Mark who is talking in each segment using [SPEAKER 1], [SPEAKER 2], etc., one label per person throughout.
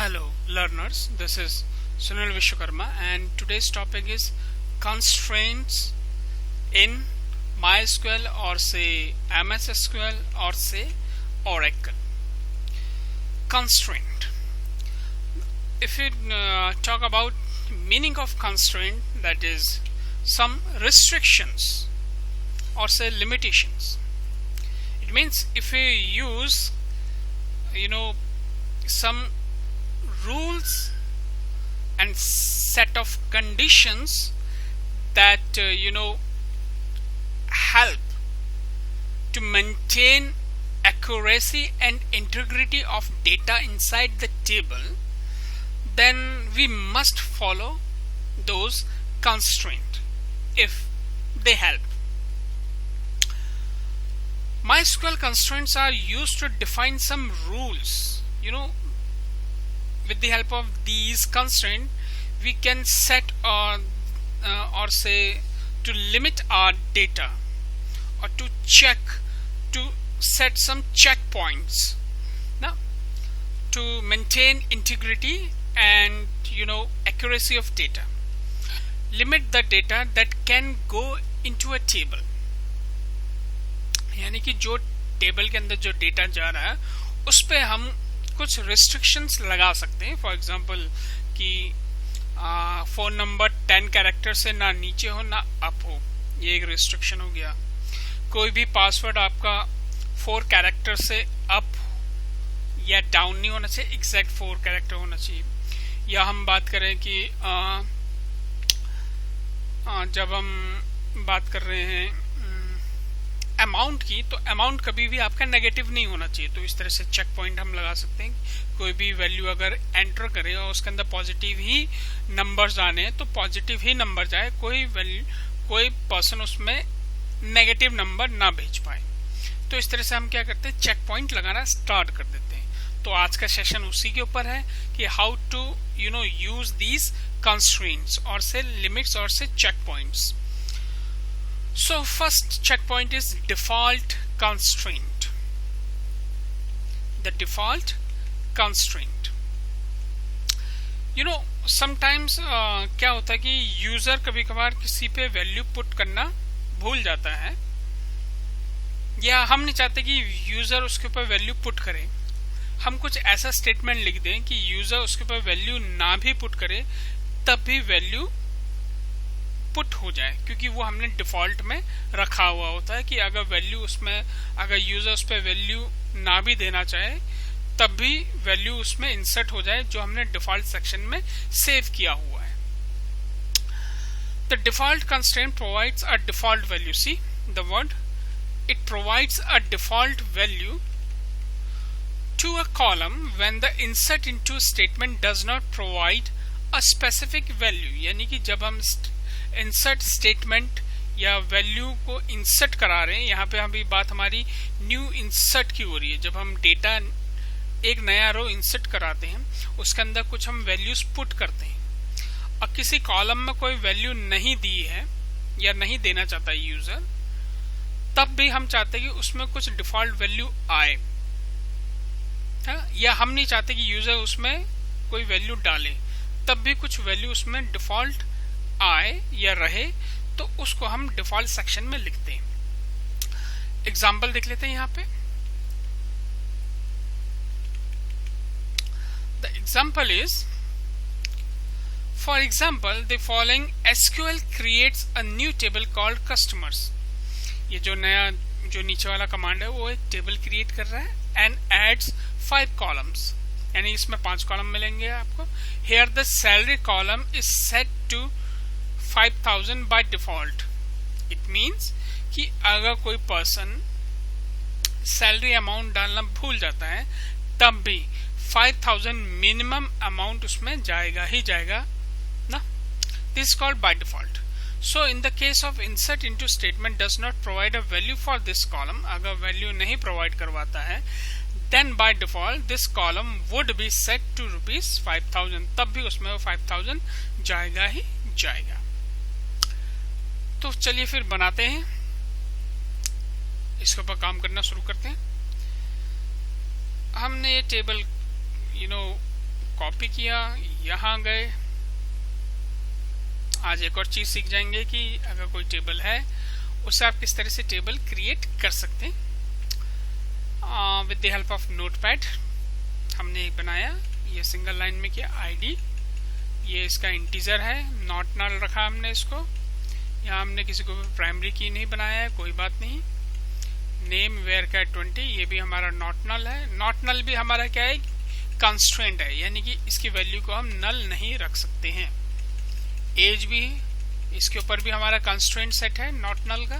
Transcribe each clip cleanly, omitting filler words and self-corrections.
[SPEAKER 1] Hello learners, this is Sunil Vishwakarma and today's topic is constraints in MySQL or say MS SQL or say Oracle. Constraint. If you talk about meaning of constraint, that is some restrictions or say limitations. It means if you use some rules and set of conditions that help to maintain accuracy and integrity of data inside the table, then we must follow those constraints if they help. MySQL constraints are used to define some rules. With the help of these constraints, we can set or say to limit our data or to set some checkpoints now to maintain integrity and accuracy of data. Limit the data that can go into a table, यानी कि जो table के अंदर जो data जा रहा है उस पे हम कुछ रिस्ट्रिक्शंस लगा सकते हैं. फॉर एग्जांपल कि फोन नंबर 10 कैरेक्टर से ना नीचे हो ना अप हो, ये एक रिस्ट्रिक्शन हो गया. कोई भी पासवर्ड आपका 4 कैरेक्टर से अप या डाउन नहीं होना चाहिए, एग्जैक्ट 4 कैरेक्टर होना चाहिए. या हम बात करें कि जब हम बात कर रहे हैं अमाउंट की, तो अमाउंट कभी भी आपका नेगेटिव नहीं होना चाहिए. तो इस तरह से चेक पॉइंट हम लगा सकते हैं. कोई भी वैल्यू अगर एंटर करे और उसके अंदर पॉजिटिव ही नंबर्स आने हैं तो पॉजिटिव ही नंबर जाए, कोई पर्सन उसमें नेगेटिव नंबर ना भेज पाए. तो इस तरह से हम क्या करते हैं, चेक पॉइंट लगाना स्टार्ट कर देते हैं. तो आज का सेशन उसी के ऊपर है कि how to use these constraints और से लिमिट्स और से check points. So first checkpoint is default constraint. The default constraint. Sometimes क्या होता है कि यूजर कभी कभार किसी पे वैल्यू पुट करना भूल जाता है, या हम नहीं चाहते कि यूजर उसके ऊपर वैल्यू पुट करे. हम कुछ ऐसा स्टेटमेंट लिख दें कि यूजर उसके ऊपर वैल्यू ना भी पुट करे तब भी वैल्यू पुट हो जाए, क्योंकि वो हमने डिफॉल्ट में रखा हुआ होता है कि अगर यूजर उस पर वैल्यू ना भी देना चाहे तब भी वैल्यू उसमें इंसर्ट हो जाए जो हमने डिफॉल्ट सेक्शन में सेव किया हुआ है. The default constraint provides a default value. See the word, it provides a default value to a column when the insert into statement does not provide a specific value. यानी कि जब हम insert statement या value को insert करा रहे हैं, यहाँ पे अभी बात हमारी न्यू इंसर्ट की हो रही है. जब हम डेटा एक नया रो इंसर्ट कराते हैं उसके अंदर कुछ हम वैल्यूज पुट करते हैं और किसी कॉलम में कोई वैल्यू नहीं दी है या नहीं देना चाहता है यूजर, तब भी हम चाहते हैं कि उसमें कुछ डिफॉल्ट वैल्यू आए. या हम नहीं चाहते कि यूजर उसमें कोई वैल्यू डाले, तब भी कुछ वैल्यू उसमें डिफॉल्ट आए या रहे, तो उसको हम डिफॉल्ट सेक्शन में लिखते हैं. एग्जाम्पल देख लेते हैं यहाँ पे. The example is, for example the following SQL creates a new table called customers. ये जो नीचे वाला कमांड है वो एक टेबल क्रिएट कर रहा है एंड एड्स 5 कॉलम्स, यानी इसमें 5 कॉलम मिलेंगे आपको. Here the salary column is set to 5000 by default. It means कि अगर कोई पर्सन सैलरी अमाउंट डालना भूल जाता है तब भी 5000 मिनिमम अमाउंट उसमें जाएगा ही जाएगा ना. This is called by default. So in the case of insert into statement does not provide a value for this column, अगर वैल्यू नहीं प्रोवाइड करवाता है, then by default this column would be set to ₹5000. तब भी उसमें वो 5000 जाएगा ही जाएगा. तो चलिए फिर बनाते हैं, इसके ऊपर काम करना शुरू करते हैं. हमने ये टेबल कॉपी किया, यहाँ गए। आज एक और चीज सीख जाएंगे कि अगर कोई टेबल है उससे आप किस तरह से टेबल क्रिएट कर सकते हैं with the help of notepad. हमने एक बनाया, ये सिंगल लाइन में किया, आईडी, ये इसका इंटीजर है, नॉट नल रखा हमने इसको। यहाँ हमने किसी को भी प्राइमरी की नहीं बनाया है, कोई बात नहीं। नेम वेयर का 20, ये भी हमारा नॉट नल है। नॉट नल भी हमारा क्या है, कंस्ट्रेंट है, यानी कि इसकी वैल्यू को हम नल नहीं रख सकते हैं। एज भी, इसके ऊपर भी हमारा कंस्ट्रेंट सेट है नॉट नल का।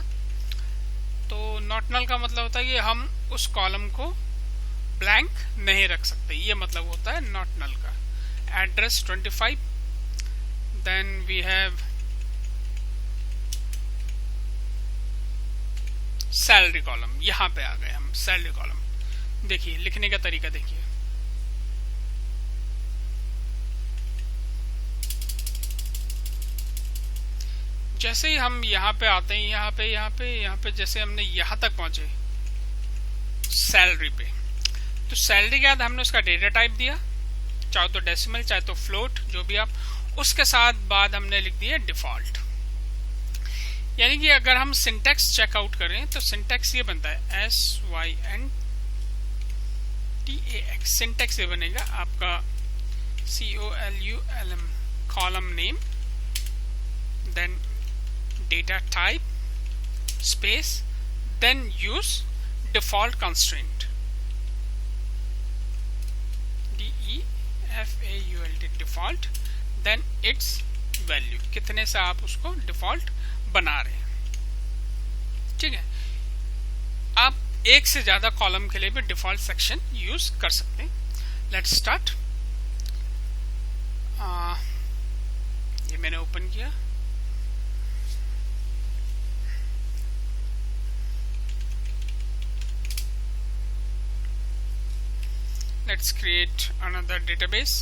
[SPEAKER 1] तो नॉट नल का मतलब होता है कि हम उस कॉलम को ब्लैंक नहीं रख सकते, ये मतलब होता है नॉट नल का। Address 25, then we have salary column, यहां पे आ गए हम सैलरी कॉलम। देखिए लिखने का तरीका देखिए, जैसे ही हम यहाँ पे आते हैं, यहाँ पे जैसे हमने यहाँ तक पहुंचे सैलरी पे, तो सैलरी के बाद हमने उसका डेटा टाइप दिया, चाहे तो डेसिमल चाहे तो फ्लोट, जो भी आप, उसके साथ बाद हमने लिख दिया डिफॉल्ट। यानी कि अगर हम सिंटैक्स चेकआउट करें तो सिंटैक्स ये बनता है SYNTAX। सिंटैक्स ये बनेगा आपका COLUMN, column name, then data type space, then use default constraint, DEFAULT default, then its value, कितने से आप उसको डिफॉल्ट बना रहे हैं। ठीक है, आप एक से ज्यादा कॉलम के लिए भी डिफॉल्ट सेक्शन यूज कर सकते हैं। Let's start. ये मैंने ओपन किया, let's create another database,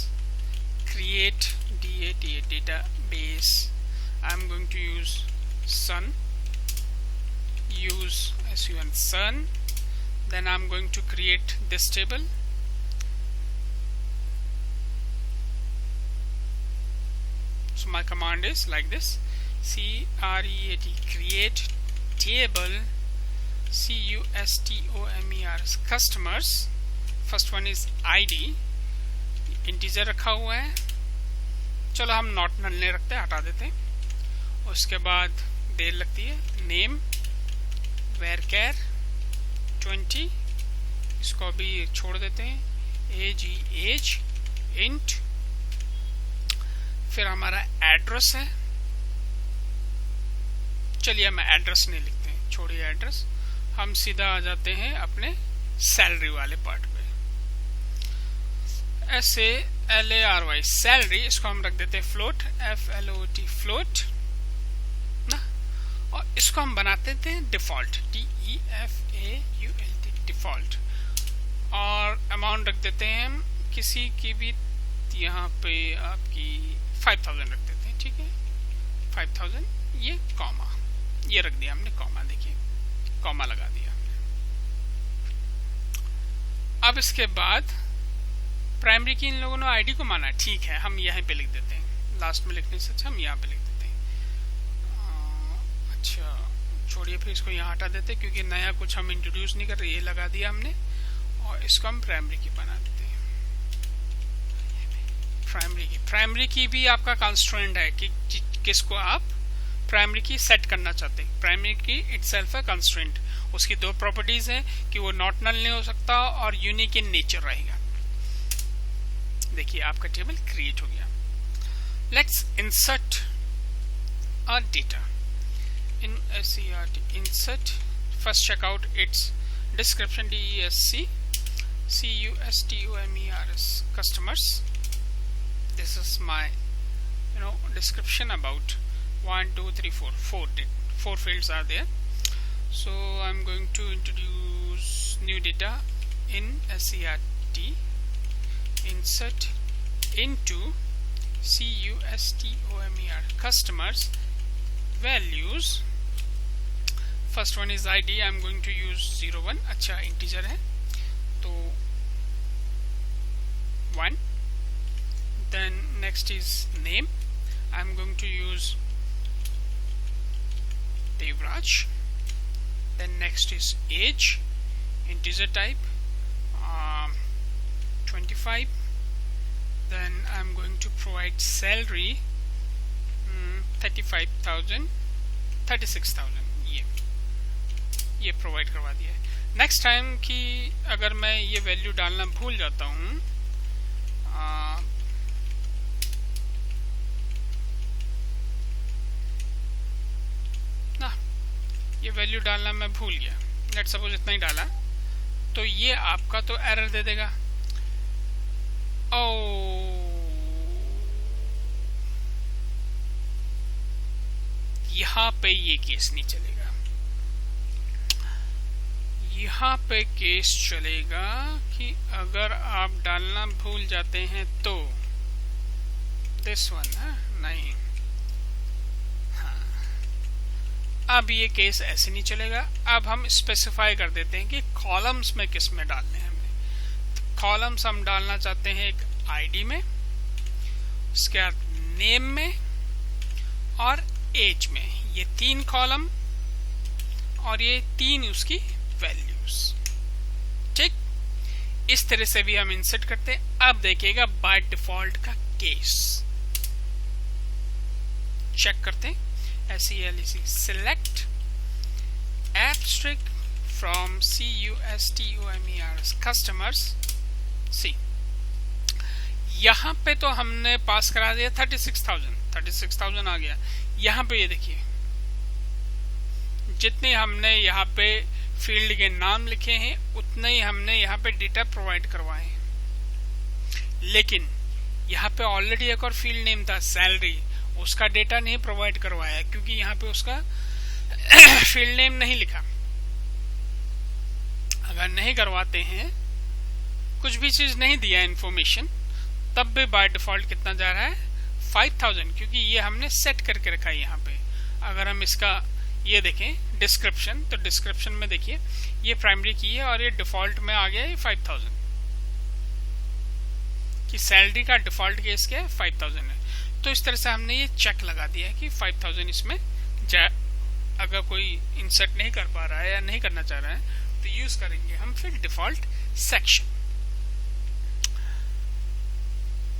[SPEAKER 1] create database. I'm going to use sun, use sun sun, then I'm going to create this table. So my command is like this, create table, customers, customers. First one is ID, integer रखा हुआ है, चलो हम not null नहीं रखते, हटा देते हैं। उसके बाद देर लगती है, नेम वेरकेर 20, इसको भी छोड़ देते हैं, एज इंट, फिर हमारा एड्रेस है, चलिए हम एड्रेस नहीं लिखते हैं, छोड़िए एड्रेस, हम सीधा आ जाते हैं अपने सैलरी वाले पार्ट पे। SALARY सैलरी, इसको हम रख देते हैं फ्लोट, FLOT फ्लोट ना, और इसको हम बनाते थे डिफॉल्ट, DEFAULT डिफॉल्ट, और अमाउंट रख देते हैं हम किसी की भी, यहाँ पे आपकी 5000 रख देते हैं। ठीक है, 5000, ये कॉमा, ये रख दिया हमने कॉमा, देखिए कॉमा लगा दिया हमने। अब इसके बाद प्राइमरी की इन लोगों ने आईडी को माना, ठीक है, हम यहाँ पे लिख देते हैं, लास्ट में लिखने से अच्छा हम यहाँ पे लिख देते हैं। अच्छा छोड़िए, फिर इसको यहाँ हटा देते हैं क्योंकि नया कुछ हम इंट्रोड्यूस नहीं कर रहे, ये लगा दिया हमने, और इसको हम प्राइमरी की बना देते हैं। प्राइमरी की भी आपका कंस्ट्रेंट है कि किसको आप प्राइमरी की सेट करना चाहते हैं। प्राइमरी की इटसेल्फ है कंस्ट्रेंट, उसकी दो प्रॉपर्टीज हैं कि वो नॉट नल नहीं हो सकता और यूनिक इन नेचर रहेगा। देखिए आपका टेबल क्रिएट हो गया। Let's insert a data in SERT, insert, first check out its description, DESC customers. This is my description about 1 2 3 4 4 fields are there. So I'm going to introduce new data in SERT, insert into customers values. First one is ID, I'm going to use 01, अच्छा integer है तो 1, then next is name. I'm going to use Devraj. Then next is age, integer type, 25. Then I'm going to provide salary, 35,000, 36,000. ये provide करवा दिया है. Next time कि अगर मैं ये वैल्यू डालना भूल जाता हूँ, ना ये वैल्यू डालना मैं भूल गया, लेट्स सपोज इतना ही डाला, तो ये आपका तो एरर दे देगा. यहाँ पे ये केस नहीं चलेगा. यहाँ पे केस चलेगा कि अगर आप डालना भूल जाते हैं तो दिस वन नहीं. हाँ, अब ये केस ऐसे नहीं चलेगा. अब हम स्पेसिफाई कर देते हैं कि कॉलम्स में किस में डालने हैं. कॉलम्स हम डालना चाहते हैं एक आईडी में, उसके बाद नेम में और एज में. ये 3 कॉलम और ये 3 उसकी वैल्यूज. ठीक, इस तरह से भी हम इंसर्ट करते हैं. अब देखिएगा बाय डिफॉल्ट का केस चेक करते हैं. SELEC select abstract from CUSTOMERS customers. सी यहाँ पे तो हमने पास करा दिया 36,000 आ गया. यहाँ पे ये देखिए जितने हमने यहाँ पे फील्ड के नाम लिखे हैं उतने ही हमने यहाँ पे डेटा प्रोवाइड करवाए हैं. लेकिन यहाँ पे ऑलरेडी एक और फील्ड नेम था सैलरी, उसका डेटा नहीं प्रोवाइड करवाया क्योंकि यहाँ पे उसका फील्ड नेम नहीं लिखा. अगर नहीं करवाते हैं, कुछ भी चीज नहीं दिया इन्फॉर्मेशन, तब भी बाय डिफॉल्ट कितना जा रहा है 5,000, क्योंकि ये हमने सेट करके रखा है यहाँ पे. अगर हम इसका ये देखें डिस्क्रिप्शन, तो डिस्क्रिप्शन में देखिए ये प्राइमरी की है और ये डिफॉल्ट में आ गया है 5,000, कि सैलरी का डिफॉल्ट केस क्या है 5,000 है. तो इस तरह से हमने ये चेक लगा दिया है कि 5,000 इसमें अगर कोई इंसर्ट नहीं कर पा रहा है या नहीं करना चाह रहा है तो यूज करेंगे हम फिर डिफॉल्ट सेक्शन.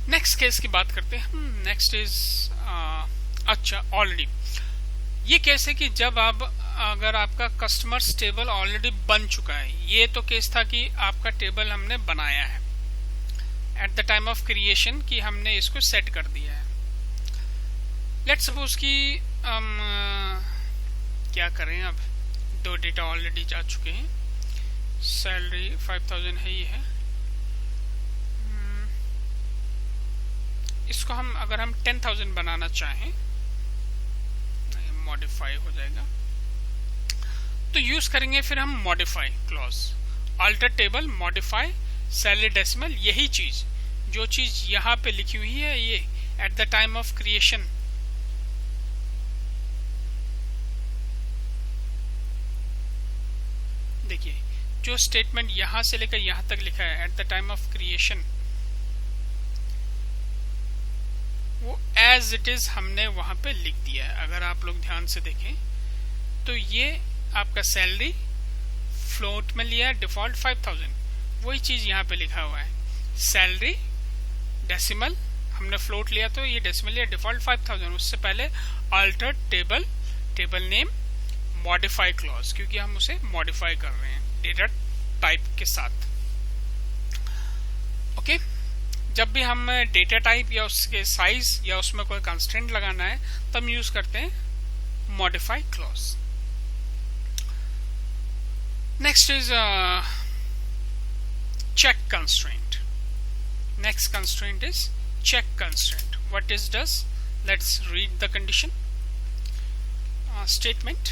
[SPEAKER 1] नेक्स्ट केस की बात करते हैं. नेक्स्ट इज अच्छा, ऑलरेडी ये केस है कि जब आप अगर आपका कस्टमर्स टेबल ऑलरेडी बन चुका है. ये तो केस था कि आपका टेबल हमने बनाया है at the time of creation, कि हमने इसको सेट कर दिया है. लेट्स सपोज कि क्या करें, अब 2 डेटा ऑलरेडी जा चुके हैं. सैलरी 5,000 है, ये है. इसको हम अगर हम 10,000 बनाना चाहें, मॉडिफाई हो जाएगा, तो यूज करेंगे फिर हम modify clause, alter table, modify, salary decimal. यही चीज जो चीज यहाँ पे लिखी हुई है, ये at the time of creation, देखिए जो स्टेटमेंट यहां से लेकर यहां तक लिखा है at the time of creation, वो एज इट इज हमने वहां पे लिख दिया है. अगर आप लोग ध्यान से देखें तो ये आपका सैलरी फ्लोट में लिया है डिफॉल्ट 5,000, वही चीज यहाँ पे लिखा हुआ है. सैलरी डेसिमल हमने फ्लोट लिया तो ये डेसिमल लिया डिफॉल्ट 5,000. उससे पहले alter table, table name, modify clause, क्योंकि हम उसे मॉडिफाई कर रहे हैं डेटा टाइप के साथ. ओके, जब भी हम डेटा टाइप या उसके साइज या उसमें कोई कंस्ट्रेंट लगाना है तब यूज करते हैं modify clause. Next is check constraint. Next constraint is check constraint. What is does? Let's read the condition statement.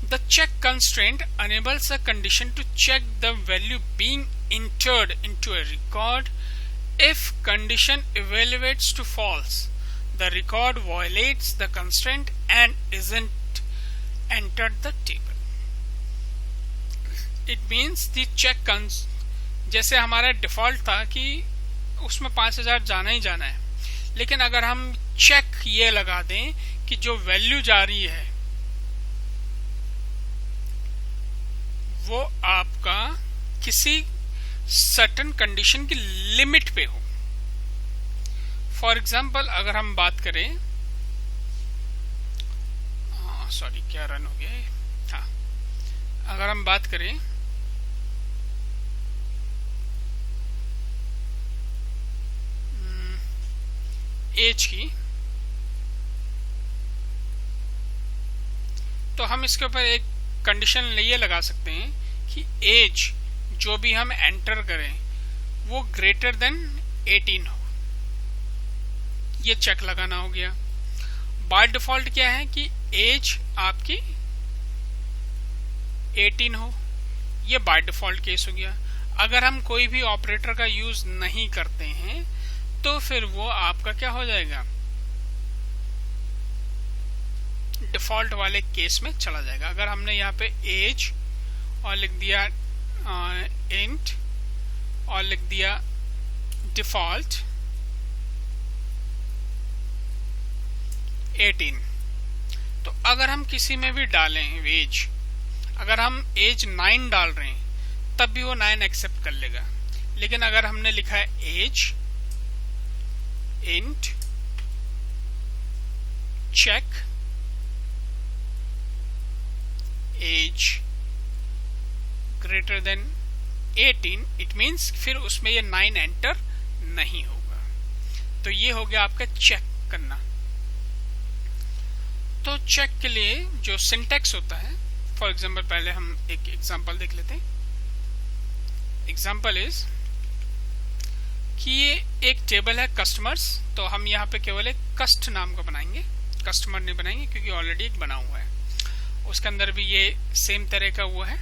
[SPEAKER 1] The check constraint enables a condition to check the value being entered into a record. If condition evaluates to false, the record violates the constraint and isn't entered the table. It means the check जैसे हमारा default था कि उसमें 5000 जाना ही जाना है, लेकिन अगर हम चेक ये लगा दें कि जो वैल्यू जा रही है वो आपका किसी सर्टेन कंडीशन की लिमिट पे हो। फॉर एग्जाम्पल अगर हम बात करें, सॉरी क्या रन हो गया है, हाँ, अगर हम बात करें एज की, तो हम इसके ऊपर एक कंडीशन ये लगा सकते हैं कि एज जो भी हम एंटर करें वो ग्रेटर देन 18 हो। ये चेक लगाना हो गया। बाय डिफॉल्ट क्या है कि एज आपकी 18 हो, ये बाय डिफॉल्ट केस हो गया। अगर हम कोई भी ऑपरेटर का यूज नहीं करते हैं तो फिर वो आपका क्या हो जाएगा, डिफॉल्ट वाले केस में चला जाएगा। अगर हमने यहाँ पे एज और लिख दिया इंट और लिख दिया डिफॉल्ट 18, तो अगर हम किसी में भी डालें एज, अगर हम एज 9 डाल रहे हैं तब भी वो 9 एक्सेप्ट कर लेगा। लेकिन अगर हमने लिखा है age int check age greater than 18, it means फिर उसमें ये 9 एंटर नहीं होगा। तो ये हो गया आपका चेक करना। तो चेक के लिए जो सिंटैक्स होता है, फॉर एग्जाम्पल पहले हम एक एग्जाम्पल देख लेते हैं। एग्जाम्पल इज कि ये एक टेबल है कस्टमर्स, तो हम यहाँ पे केवल एक कस्ट नाम का बनाएंगे, कस्टमर नहीं बनाएंगे क्योंकि ऑलरेडी एक बना हुआ है। उसके अंदर भी ये सेम तरह का वो है,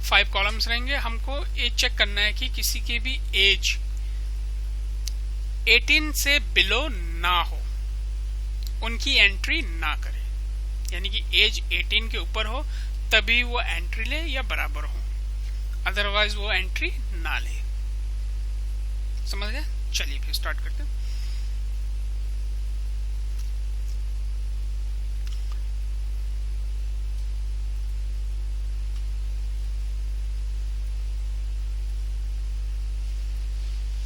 [SPEAKER 1] 5 कॉलम्स रहेंगे। हमको ये चेक करना है कि किसी की भी एज 18 से बिलो ना हो, उनकी एंट्री ना करे, यानी कि एज 18 के ऊपर हो तभी वो एंट्री ले या बराबर हो, अदरवाइज वो एंट्री ना ले। समझ गए? चलिए फिर स्टार्ट करते हैं।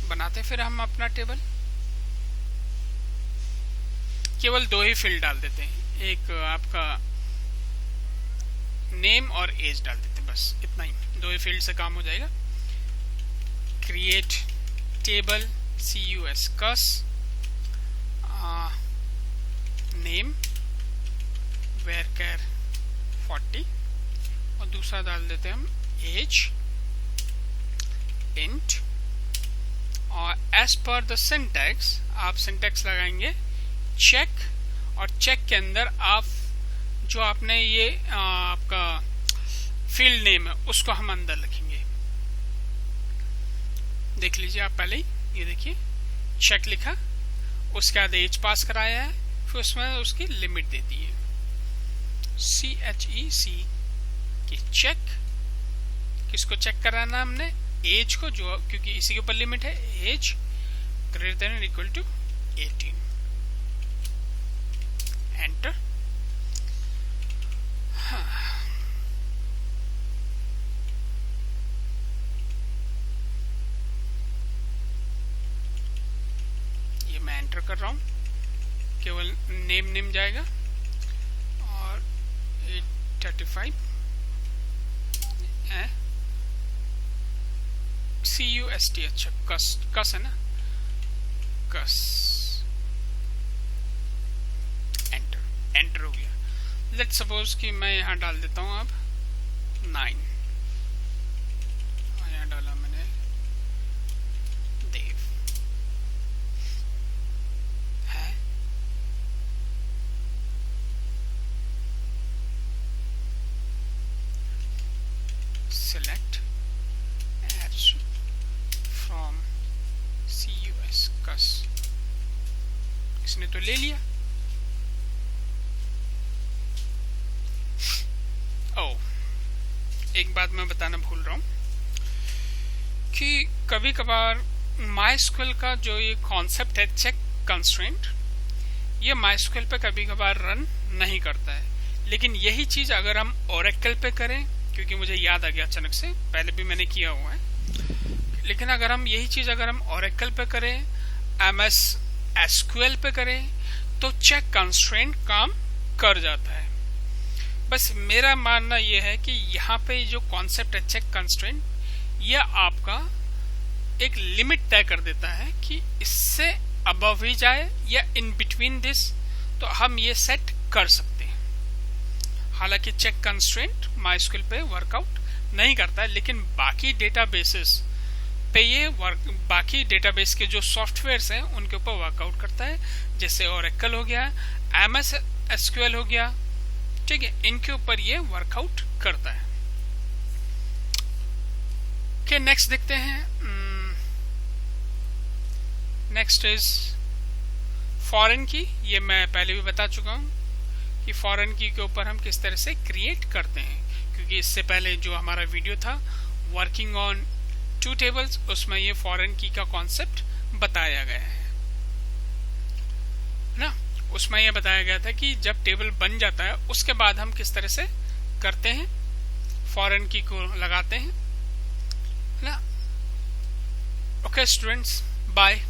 [SPEAKER 1] बनाते फिर हम अपना टेबल। केवल 2 ही फील्ड डाल देते हैं, एक आपका नेम और एज डाल देते हैं, बस इतना ही, 2 ही फील्ड से काम हो जाएगा। क्रिएट टेबल CUS कस नेम varchar 40 और दूसरा डाल देते हैं हम एज इंट, और एज पर द सिंटैक्स आप सिंटैक्स लगाएंगे चेक, और चेक के अंदर आप जो आपने ये आपका फील्ड नेम है उसको हम अंदर लिखेंगे। देख लीजिए आप पहले ही, ये देखिए चेक लिखा, उसके बाद एज पास कराया है, फिर उसमें उसकी लिमिट दे दी है CHEC की चेक। किसको चेक कराना हमने, एज को, जो क्योंकि इसी के ऊपर लिमिट है, age greater than equal to 18, enter. ये मैं एंटर कर रहा हूं, केवल नेम जाएगा और 835 है CUST, अच्छा कस है ना, कस, एंटर हो गया। लेट्स सपोज कि मैं यहाँ डाल देता हूँ अब 9, यहाँ डाला मैंने देव है, select ads from CUS कस, इसने तो ले लिया। एक बात मैं बताना भूल रहा हूं, कि कभी कभार MySQL का जो ये कॉन्सेप्ट है चेक कंस्ट्रेंट, ये MySQL पे कभी कभार रन नहीं करता है। लेकिन यही चीज अगर हम Oracle पे करें, क्योंकि मुझे याद आ गया अचानक से, पहले भी मैंने किया हुआ है, लेकिन अगर हम यही चीज अगर हम Oracle पे करें, MS SQL पे करें, तो चेक कंस्ट्रेंट काम कर जाता है। बस मेरा मानना यह है कि यहाँ पे जो कॉन्सेप्ट है चेक कंस्ट्रेंट, यह आपका एक लिमिट तय कर देता है कि इससे अबव ही जाए या इन बिटवीन दिस, तो हम ये सेट कर सकते हैं। हालांकि चेक कंस्ट्रेंट MySQL पे वर्कआउट नहीं करता है, लेकिन बाकी डेटाबेसेस पे ये बाकी डेटाबेस के जो सॉफ्टवेयर्स हैं उनके ऊपर वर्कआउट करता है, जैसे Oracle हो गया, MS SQL हो गया, ठीक है, इनके ऊपर ये वर्कआउट करता है। ओके, नेक्स्ट देखते हैं। नेक्स्ट इज फॉरेन की। ये मैं पहले भी बता चुका हूं कि फॉरेन की के ऊपर हम किस तरह से क्रिएट करते हैं, क्योंकि इससे पहले जो हमारा वीडियो था वर्किंग ऑन 2 टेबल्स, उसमें ये फॉरेन की का कॉन्सेप्ट बताया गया है ना। उसमें यह बताया गया था कि जब टेबल बन जाता है उसके बाद हम किस तरह से करते हैं, फॉरेन की को लगाते हैं ना। Okay students, bye.